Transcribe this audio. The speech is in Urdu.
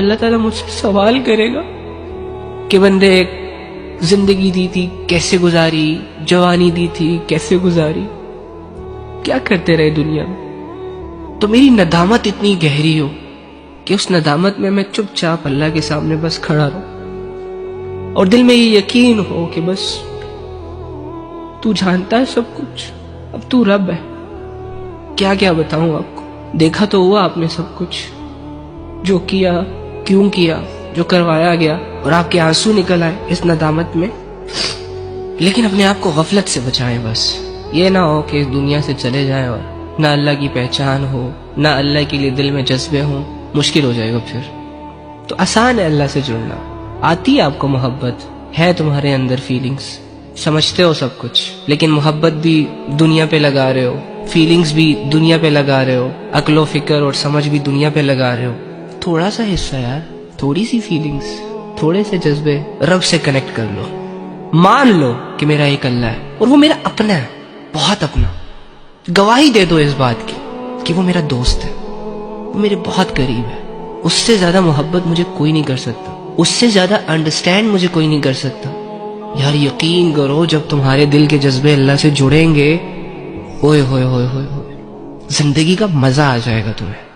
اللہ تعالیٰ مجھ سے سوال کرے گا کہ بندے ایک زندگی دی تھی کیسے گزاری، جوانی دی تھی کیسے گزاری، کیا کرتے رہے دنیا میں؟ تو میری ندامت اتنی گہری ہو کہ اس ندامت میں چپ چاپ اللہ کے سامنے بس کھڑا رہوں، اور دل میں یہ یقین ہو کہ بس تو جانتا ہے سب کچھ، اب تو رب ہے۔ کیا کیا بتاؤں آپ کو، دیکھا تو ہوا آپ نے سب کچھ، جو کیا، کیوں کیا، جو کروایا گیا، اور آپ کے آنسو نکل آئے اس ندامت میں۔ لیکن اپنے آپ کو غفلت سے بچائیں، بس یہ نہ ہو کہ اس دنیا سے چلے جائیں اور نہ اللہ کی پہچان ہو، نہ اللہ کے لیے دل میں جذبے ہوں، مشکل ہو جائے گا پھر۔ تو آسان ہے اللہ سے جڑنا، آتی ہے آپ کو محبت، ہے تمہارے اندر فیلنگز، سمجھتے ہو سب کچھ، لیکن محبت بھی دنیا پہ لگا رہے ہو، فیلنگز بھی دنیا پہ لگا رہے ہو، عقل و فکر اور سمجھ بھی دنیا پہ لگا رہے ہو۔ تھوڑا سا حصہ یار، تھوڑی سی فیلنگز، تھوڑے سے جذبے رب سے کنیکٹ کر لو، مان لو کہ میرا ایک اللہ ہے اور وہ میرا اپنا ہے، بہت اپنا۔ گواہی دے دو اس بات کی کہ وہ میرا دوست ہے، وہ میرے بہت قریب ہے، اس سے زیادہ محبت مجھے کوئی نہیں کر سکتا، اس سے زیادہ انڈرسٹینڈ مجھے کوئی نہیں کر سکتا۔ یار یقین کرو جب تمہارے دل کے جذبے اللہ سے جڑیں گے، اوئے ہوئے ہوئے ہوئے ہوئے، زندگی کا مزہ آ جائے گا تمہیں۔